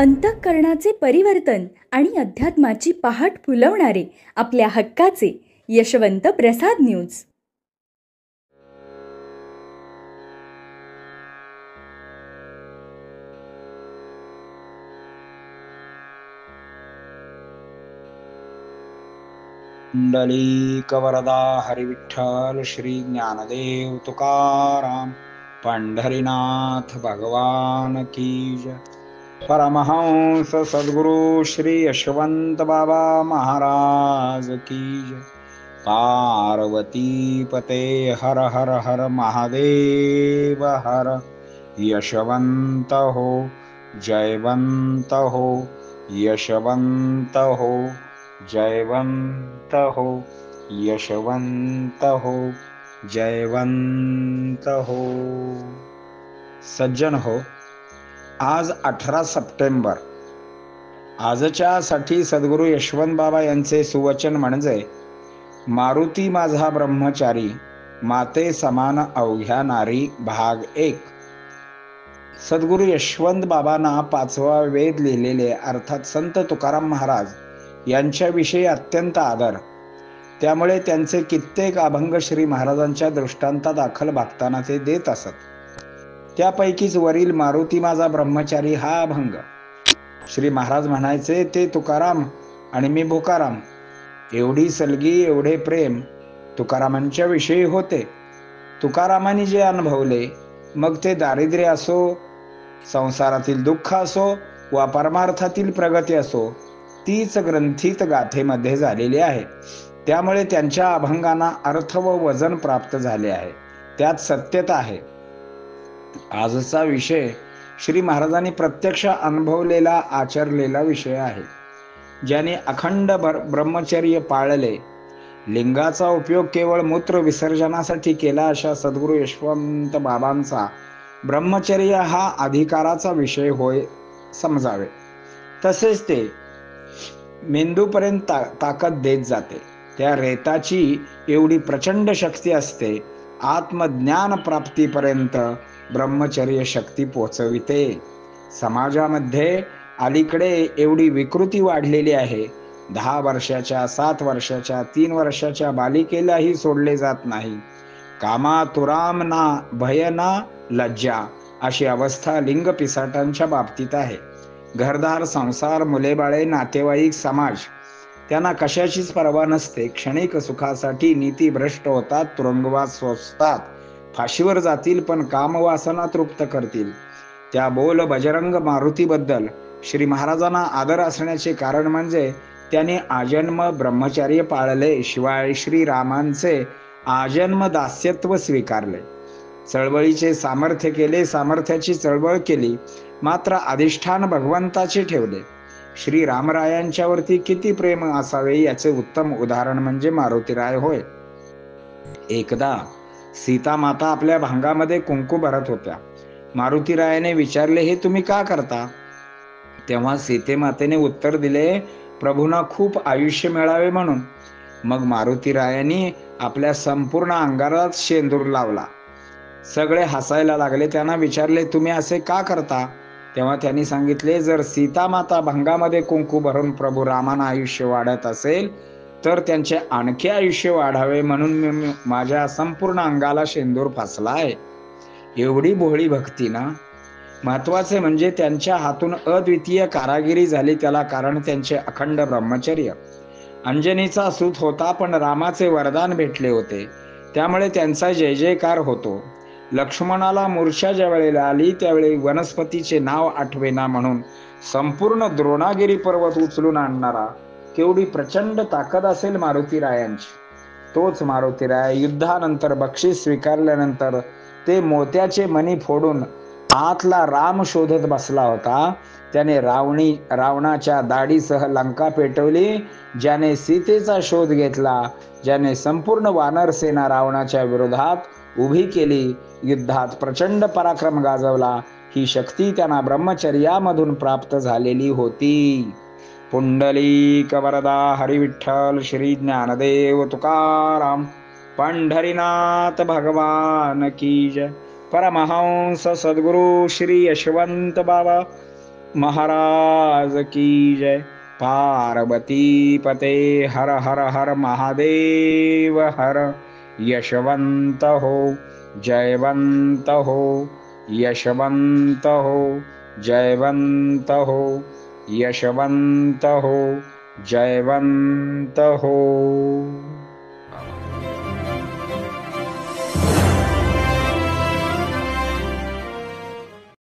अंतःकरणाचे परिवर्तन आणि अध्यात्माची पहाट फुलवणारे आपल्या हक्काचे यशवंत प्रसाद न्यूज. पुंडलिक वरदा हरिविठ्ठल श्री ज्ञानदेव तुकाराम पंढरीनाथ भगवान की जय. परमहंस सद्गुरु श्री यशवंत बाबा महाराज की जय. पार्वती पते हर हर हर महादेव हर. यशवंत हो जयवंत हो यशवंत हो जयवंत हो यशवंत हो जयवंत हो. सज्जन हो, आज 18 सप्टेंबर. आजच्या साठी सद्गुरू यशवंत बाबा यांचे सुवचन म्हणजे मारुती माझा ब्रह्मचारी, माते समान अवघ्या नारी, भाग 1. सद्गुरू यशवंत बाबांना 5वा वेद लिहिलेले अर्थात संत तुकाराम महाराज यांच्याविषयी अत्यंत आदर. त्यामुळे त्यांचे कित्येक अभंग श्री महाराजांच्या दृष्टांतादाखल भक्तांना ते देत असत. त्यापैकीच वरील मारुती माझा ब्रह्मचारी हा अभंग. श्री महाराज म्हणायचे, ते तुकाराम आणि मी भुकाराम. एवढी सलगी एवढे प्रेम तुकारामांच्या विषयी होते. तुकारामांनी जे अनुभवले, मग ते दारिद्र्य असो, संसारातील दुःख असो वा परमार्थातील प्रगती असो, तीच ग्रंथित गाथेमध्ये झालेली आहे. त्यामुळे त्यांच्या अभंगांना अर्थ व वजन प्राप्त झाले आहे. त्यात सत्यता आहे. आजचा विषय श्री महाराजांनी प्रत्यक्ष अनुभवलेला आचरलेला विषय आहे. ज्याने अखंड ब्रह्मचर्य पाळले, लिंगाचा उपयोग केवळ मूत्र विसर्जनासाठी केला, अशा सद्गुरू यशवंत बाबांचा ब्रह्मचर्य हा अधिकाराचा विषय होय समजावे. तसेच ते मेंदूपर्यंत ताकद देत जाते. त्या रेताची एवढी प्रचंड शक्ती असते. आत्मज्ञान प्राप्तीपर्यंत ब्रह्मचर्य शक्ती पोचविते. समाजामध्ये अलीकडे एवढी विकृती वाढलेली आहे. 10 वर्षाच्या 7 वर्षाच्या 3 वर्षाच्या बालिकेलाही सोडले जात नाही. कामातुराम ना भय ना लज्जा अशी अवस्था लिंग पिसाटांच्या बाबतीत आहे. घरदार, संसार, मुलेबाळे, नातेवाईक, समाज त्यांना कशाचीच पर्वा नसते. क्षणिक सुखासाठी नीतीभ्रष्ट होतात, तुरुंगवास सोसतात, फाशीवर जातील, पण कामवासना तृप्त करतील. त्या बोल बजरंग मारुतीबद्दल श्री महाराजांना आदर असण्याचे कारण म्हणजे त्यांनी आजन्म ब्रह्मचर्य पाळले, शिवाय श्रीरामांचे आजन्म दास्यत्व स्वीकारले. चळवळीचे सामर्थ्य केले, सामर्थ्याची चळवळ केली, मात्र अधिष्ठान भगवंताचे ठेवले. श्री रामरायांच्यावरती किती प्रेम असावे याचे उत्तम उदाहरण म्हणजे मारुतीराय होय. एकदा सीता माता आपल्या भांगामध्ये कुंकू भरत होत्या. मारुतीरायाने विचारले, हे तुम्ही का करता? तेव्हा सीते मातेने उत्तर दिले, प्रभूंना खूप आयुष्य मिळावे म्हणून. मग मारुतीरायांनी आपल्या संपूर्ण अंगारात शेंदूर लावला. सगळे हसायला लागले. त्यांना विचारले, तुम्ही असे का करता? तेव्हा त्यांनी सांगितले, जर सीता माता भंगामध्ये कुंकू भरून प्रभू रामाना आयुष्य वाढत असेल, तर त्यांचे आणखी आयुष्य वाढावे म्हणून मी माझ्या संपूर्ण अंगाला शेंदूर फासला आहे. एवढी भोळी भक्ती ना. महत्वाचे म्हणजे त्यांच्या हातून अद्वितीय कारागिरी झाली. त्याला कारण त्यांचे अखंड ब्रह्मचर्य. अंजनीचा सूत होता, पण रामाचे वरदान भेटले होते, त्यामुळे त्यांचा जय जयकार होतो. लक्ष्मणाला मूर्छा ज्या वेळेला आली, त्यावेळी वनस्पतीचे नाव आठवेना म्हणून संपूर्ण द्रोणागिरी पर्वत उचलून आणणारा केवढी प्रचंड ताकद असेल मारुतीरायांची. तोच मारुतीराय युद्धानंतर बक्षीस स्वीकारल्यानंतर ते मोत्याचे मणी फोडून आतला राम शोधत बसला होता. त्याने रावणाच्या दाढीसह लंका पेटवली. ज्याने सीतेचा शोध घेतला, ज्याने संपूर्ण वानर सेना रावणाच्या विरोधात उभी केली, युद्धात प्रचंड पराक्रम गाजवला, ही शक्ती त्यांना ब्रह्मचर्यामधून प्राप्त झालेली होती. पुंडलिक वरदा हरिविठ्ठल श्री ज्ञानदेव तुकाराम पंढरीनाथ भगवान की जय. परमहंस सद्गुरु श्री यशवंत बाबा महाराज की जय। पार्वती पते हर हर हर महादेव हर। यशवंत हो जयवंत हो, यशवंत हो जयवंत हो, यशवंत हो जयवंत हो।